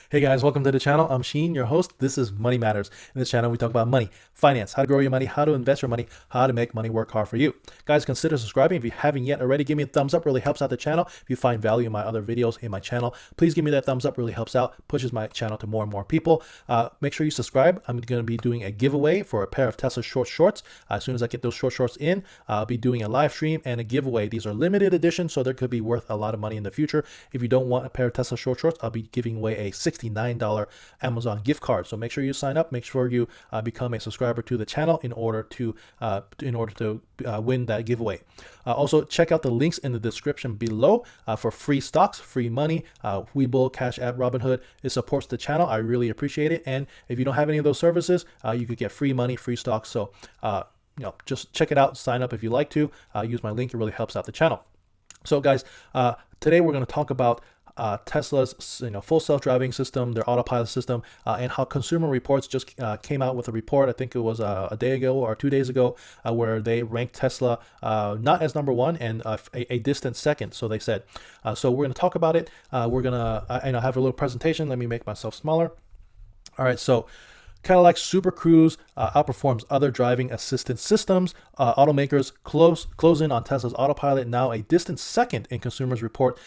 Hey guys, welcome to the channel. I'm Sheen, your host. This is Money Matters. In this channel, we talk about money, finance, how to grow your money, how to invest your money, how to make money work hard for you. Guys, consider subscribing. If you haven't yet already, give me a thumbs up. Really helps out the channel. If you find value in my other videos in my channel, please give me that thumbs up. Really helps out, pushes my channel to more and more people. Make sure you subscribe. I'm going to be doing a giveaway for a pair of Tesla short shorts. As soon as I get those short shorts in, I'll be doing a live stream and a giveaway. These are limited edition, so they could be worth a lot of money in the future. If you don't want a pair of Tesla short shorts, I'll be giving away a $69 Amazon gift card. So make sure you sign up. Make sure you become a subscriber to the channel in order to win that giveaway. Also, check out the links in the description below for free stocks, free money, Webull, Cash App, Robinhood. It supports the channel. I really appreciate it. And if you don't have any of those services, you could get free money, free stocks. So just check it out. Sign up if you like to. Use my link. It really helps out the channel. So guys, today we're going to talk about Tesla's full self-driving system, their autopilot system, and how Consumer Reports just came out with a report. I think it was a day ago or 2 days ago, where they ranked Tesla not as number one and a distant second. So they said. So we're going to talk about it. We're gonna I have a little presentation. Let me make myself smaller. All right. So Cadillac Super Cruise outperforms other driving assistance systems. Automakers close in on Tesla's autopilot, now a distant second in Consumers Report.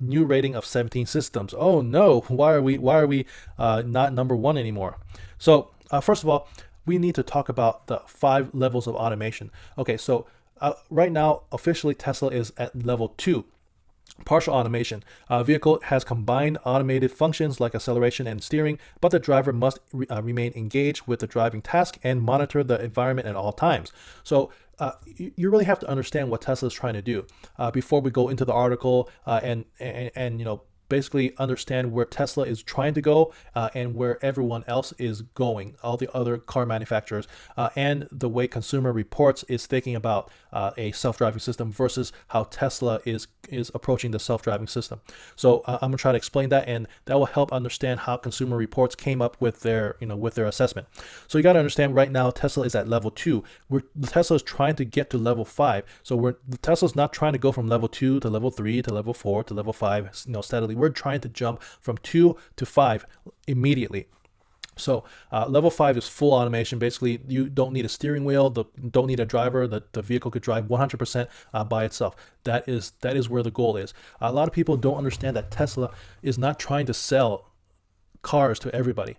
New rating of 17 systems. Oh no, why are we not number one anymore? So first of all, we need to talk about the 5 levels of automation. Okay, so right now officially Tesla is at level 2. Partial automation. Vehicle has combined automated functions like acceleration and steering, but the driver must remain engaged with the driving task and monitor the environment at all times. So you really have to understand what Tesla is trying to do before we go into the article and basically understand where Tesla is trying to go and where everyone else is going, all the other car manufacturers, and the way Consumer Reports is thinking about a self-driving system versus how Tesla is approaching the self-driving system. So I'm gonna try to explain that, and that will help understand how Consumer Reports came up with their assessment. So you got to understand right now Tesla is at level 2. Tesla is trying to get to level 5. So Tesla's not trying to go from level 2 to level 3 to level 4 to level 5 steadily. We're trying to jump from 2 to 5 immediately. So level 5 is full automation. Basically, you don't need a steering wheel, don't need a driver. The vehicle could drive 100% by itself. That is where the goal is. A lot of people don't understand that Tesla is not trying to sell cars to everybody.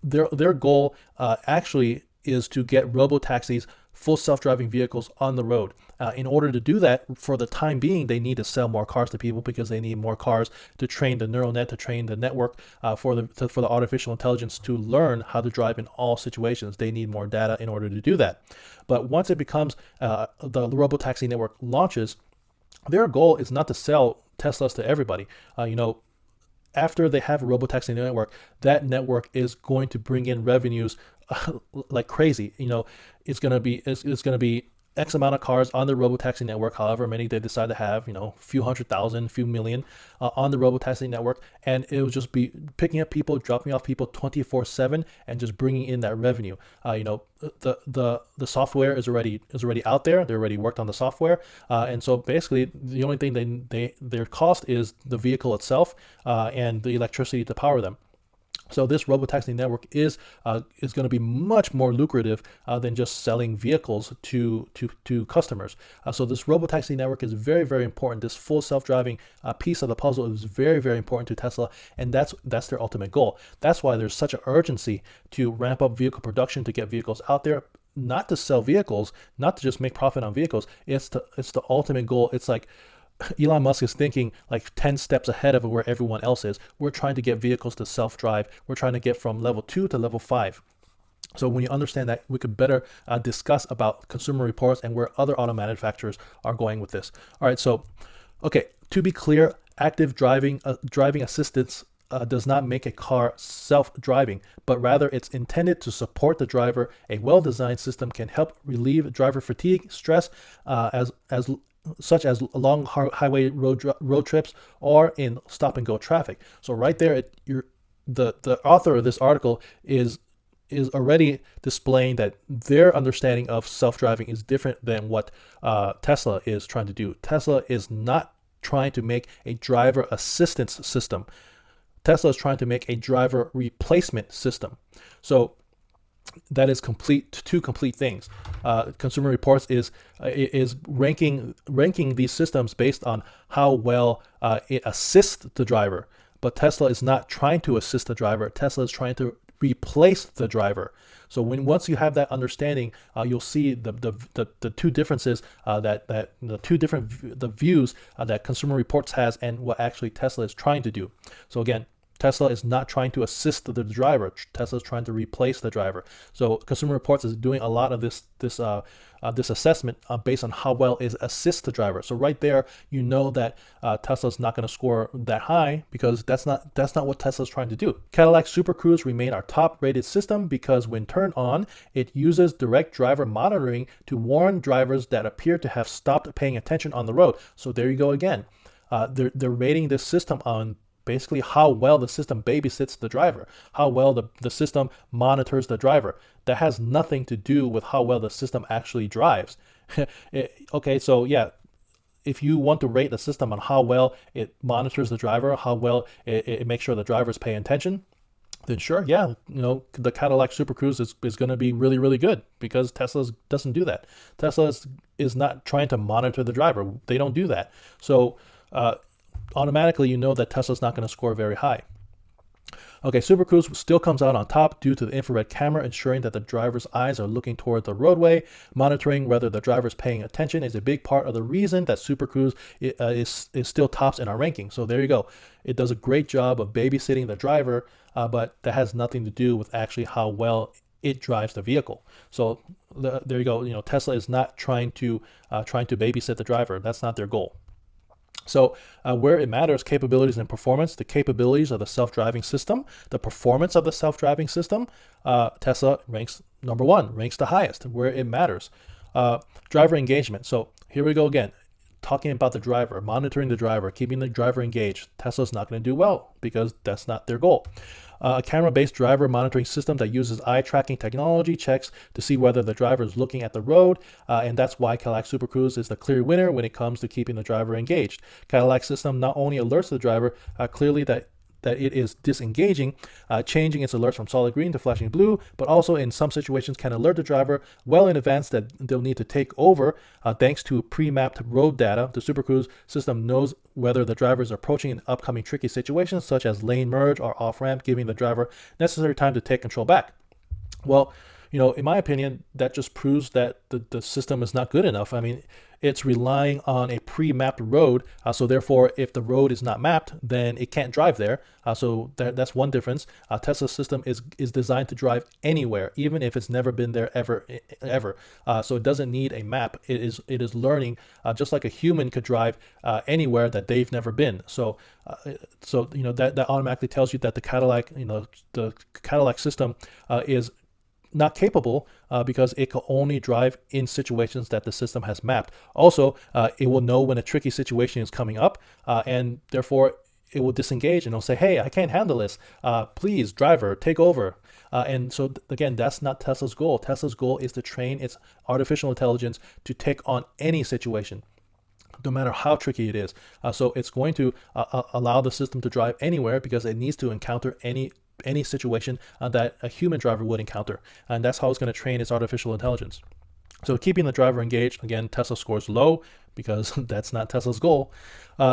Their goal actually is to get robo-taxis, full self-driving vehicles on the road. In order to do that, for the time being, they need to sell more cars to people because they need more cars to train the neural net, to train the network for the artificial intelligence to learn how to drive in all situations. They need more data in order to do that. But once it becomes the robo-taxi network launches, their goal is not to sell Teslas to everybody. After they have a robotaxi network, that network is going to bring in revenues like crazy. It's going to be X amount of cars on the robotaxi network, however many they decide to have, a few 100,000, few million on the robotaxi network, and it will just be picking up people, dropping off people 24/7, and just bringing in that revenue. The software is already out there. They already worked on the software, and so basically the only thing their cost is the vehicle itself and the electricity to power them. So this robotaxi network is going to be much more lucrative than just selling vehicles to customers. So this robotaxi network is very, very important. This full self-driving piece of the puzzle is very, very important to Tesla, and that's their ultimate goal. That's why there's such an urgency to ramp up vehicle production, to get vehicles out there, not to sell vehicles, not to just make profit on vehicles. It's the ultimate goal. It's like Elon Musk is thinking like 10 steps ahead of where everyone else is. We're trying to get vehicles to self-drive. We're trying to get from level 2 to level 5. So when you understand that, we could better discuss about Consumer Reports and where other auto manufacturers are going with this. All right, so, okay, to be clear, active driving assistance does not make a car self-driving, but rather it's intended to support the driver. A well-designed system can help relieve driver fatigue, stress, such as along highway road trips or in stop and go traffic. So right there, the author of this article is already displaying that their understanding of self-driving is different than what Tesla is trying to do. Tesla is not trying to make a driver assistance system. Tesla is trying to make a driver replacement system. So that is two complete things. Consumer Reports is ranking these systems based on how well it assists the driver. But Tesla is not trying to assist the driver. Tesla is trying to replace the driver. So once you have that understanding, you'll see the two differences the views that Consumer Reports has and what actually Tesla is trying to do. So again, Tesla is not trying to assist the driver. Tesla is trying to replace the driver. So Consumer Reports is doing a lot of this assessment based on how well it assists the driver. So right there, you know that Tesla's not going to score that high because that's not what Tesla's trying to do. Cadillac Super Cruise remain our top-rated system because when turned on, it uses direct driver monitoring to warn drivers that appear to have stopped paying attention on the road. So there you go again. They're rating this system on basically how well the system babysits the driver, how well the system monitors the driver. That has nothing to do with how well the system actually drives. Okay, so yeah, if you want to rate the system on how well it monitors the driver, how well it makes sure the drivers pay attention, then sure, yeah, the Cadillac Super Cruise is going to be really, really good because Tesla doesn't do that. Tesla is not trying to monitor the driver. They don't do that. So automatically, you know that Tesla's not going to score very high. Okay, Super Cruise still comes out on top due to the infrared camera ensuring that the driver's eyes are looking toward the roadway. Monitoring whether the driver's paying attention is a big part of the reason that Super Cruise is still tops in our ranking. So there you go. It does a great job of babysitting the driver, but that has nothing to do with actually how well it drives the vehicle. So there you go. Tesla is not trying to babysit the driver. That's not their goal. So where it matters, capabilities and performance, the capabilities of the self-driving system, the performance of the self-driving system, Tesla ranks number one, ranks the highest where it matters. Driver engagement. So here we go again, talking about the driver, monitoring the driver, keeping the driver engaged. Tesla's not going to do well because that's not their goal. A camera-based driver monitoring system that uses eye tracking technology checks to see whether the driver is looking at the road, and that's why Cadillac Super Cruise is the clear winner when it comes to keeping the driver engaged. Cadillac system not only alerts the driver clearly that it is disengaging, changing its alerts from solid green to flashing blue, but also in some situations can alert the driver well in advance that they'll need to take over. Thanks to pre-mapped road data, the Super Cruise system knows whether the driver is approaching an upcoming tricky situation, such as lane merge or off-ramp, giving the driver necessary time to take control back. Well, in my opinion, that just proves that the system is not good enough. I mean, it's relying on a pre-mapped road. So therefore, if the road is not mapped, then it can't drive there. So that's one difference. Tesla's system is designed to drive anywhere, even if it's never been there ever. So it doesn't need a map. It is learning just like a human could drive anywhere that they've never been. So that automatically tells you that the Cadillac system is not capable because it can only drive in situations that the system has mapped. Also, it will know when a tricky situation is coming up, and therefore it will disengage and it'll say, hey, I can't handle this. Please, driver, take over. And so again, that's not Tesla's goal. Tesla's goal is to train its artificial intelligence to take on any situation, no matter how tricky it is. So it's going to allow the system to drive anywhere because it needs to encounter any situation that a human driver would encounter. And that's how it's going to train its artificial intelligence. So keeping the driver engaged, again, Tesla scores low because that's not Tesla's goal.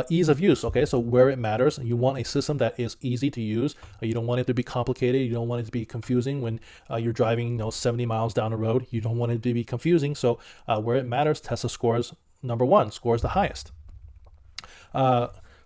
Ease of use. Okay, so where it matters, you want a system that is easy to use. You don't want it to be complicated. You don't want it to be confusing when you're driving 70 miles down the road. You don't want it to be confusing. So where it matters, Tesla scores number one, scores the highest.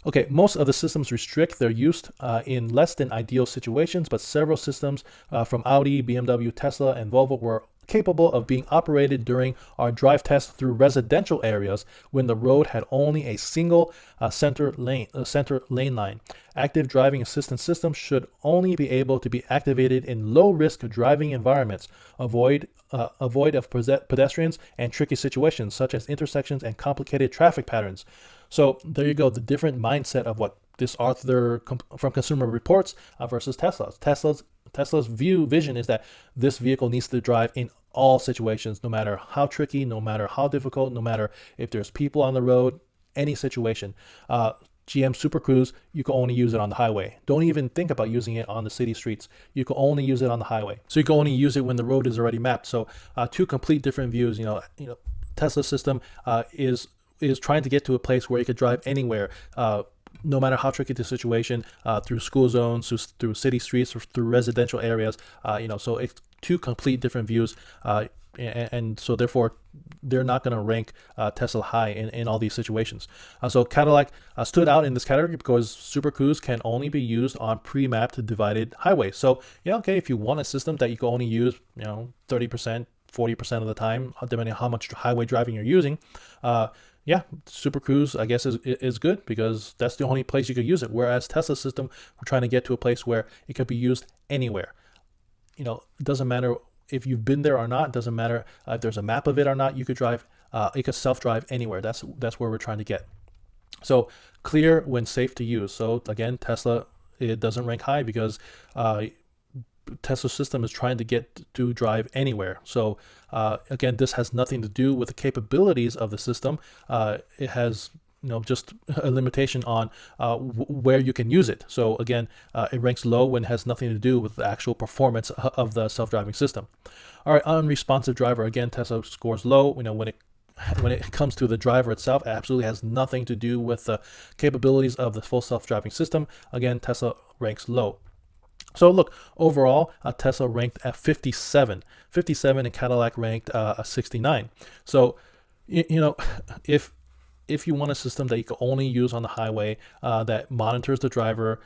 Okay, most of the systems restrict their use in less than ideal situations, but several systems from Audi, BMW, Tesla, and Volvo were capable of being operated during our drive test through residential areas when the road had only a single center lane line. Active driving assistance systems should only be able to be activated in low-risk driving environments. Avoid of pedestrians and tricky situations such as intersections and complicated traffic patterns. So there you go, the different mindset of what this author from Consumer Reports versus Tesla's. Tesla's vision is that this vehicle needs to drive in all situations, no matter how tricky, no matter how difficult, no matter if there's people on the road, any situation. GM Super Cruise, you can only use it on the highway. Don't even think about using it on the city streets. You can only use it on the highway. So you can only use it when the road is already mapped. So two complete different views. Tesla system is trying to get to a place where you could drive anywhere, no matter how tricky the situation, through school zones, through city streets, or through residential areas. So it's two complete different views. And so therefore they're not going to rank Tesla high in all these situations. So Cadillac stood out in this category because Super Cruise can only be used on pre-mapped divided highways. So okay, if you want a system that you can only use 30%, 40% of the time, depending on how much highway driving you're using, Super Cruise, I guess, is good because that's the only place you could use it. Whereas Tesla's system, we're trying to get to a place where it could be used anywhere. It doesn't matter if you've been there or not. It doesn't matter if there's a map of it or not. You could drive. It could self-drive anywhere. That's where we're trying to get. So clear when safe to use. So again, Tesla, it doesn't rank high because Tesla system is trying to get to drive anywhere. So again, this has nothing to do with the capabilities of the system. It has just a limitation on where you can use it. So again, it ranks low when it has nothing to do with the actual performance of the self-driving system. All right, unresponsive driver. Again, Tesla scores low. When it comes to the driver itself, it absolutely has nothing to do with the capabilities of the full self-driving system. Again, Tesla ranks low. So look, overall, Tesla ranked at 57, and Cadillac ranked 69. So, if you want a system that you can only use on the highway, that monitors the driver,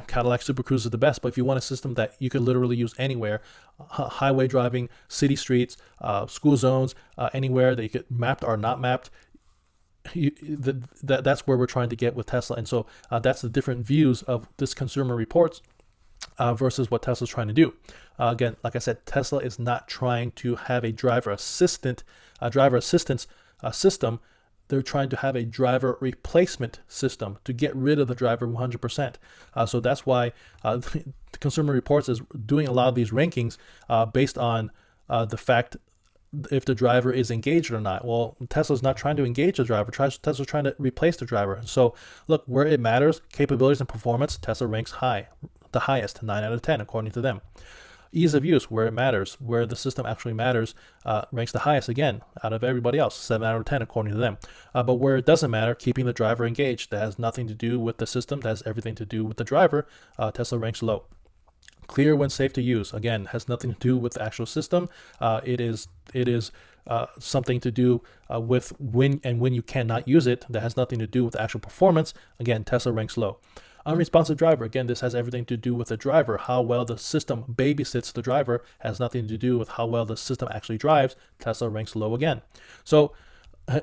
Cadillac Super Cruise is the best. But if you want a system that you could literally use anywhere, highway driving, city streets, school zones, anywhere that you could mapped or not mapped, that's where we're trying to get with Tesla. And so that's the different views of this Consumer Reports versus what Tesla's trying to do. Again, like I said, Tesla is not trying to have a driver assistance system. They're trying to have a driver replacement system to get rid of the driver 100%. So that's why the Consumer Reports is doing a lot of these rankings based on the fact if the driver is engaged or not. Well, Tesla's not trying to engage the driver. Tesla's trying to replace the driver. So look, where it matters, capabilities and performance, Tesla ranks high, the highest, 9 out of 10 according to them. Ease of use, where it matters, where the system actually matters, ranks the highest again out of everybody else, 7 out of 10 according to them. But where it doesn't matter, keeping the driver engaged, that has nothing to do with the system, that has everything to do with the driver, Tesla ranks low. Clear when safe to use, again, has nothing to do with the actual system. It is something to do with when you cannot use it. That has nothing to do with the actual performance. Again, Tesla ranks low. Unresponsive driver, again, this has everything to do with the driver. How well the system babysits the driver has nothing to do with how well the system actually drives. Tesla ranks low again. So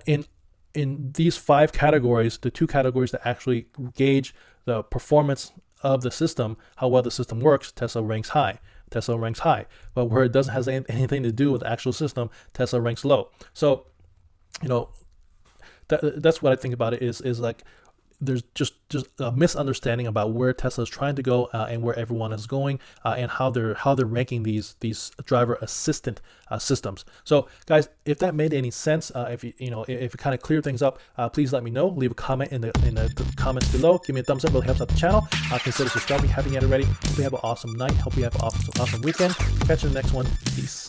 in these 5 categories, the 2 categories that actually gauge the performance of the system, how well the system works, Tesla ranks high. But where it doesn't have anything to do with the actual system, Tesla ranks low. So, that's what I think about it is like there's just a misunderstanding about where Tesla is trying to go and where everyone is going and how they're ranking these driver assistant systems. So guys, if that made any sense, if it kind of cleared things up, please let me know. Leave a comment in the comments below. Give me a thumbs up, really helps out the channel. Consider subscribing, haven't yet already. Hope you have an awesome night. Hope you have an awesome weekend. Catch you in the next one. Peace.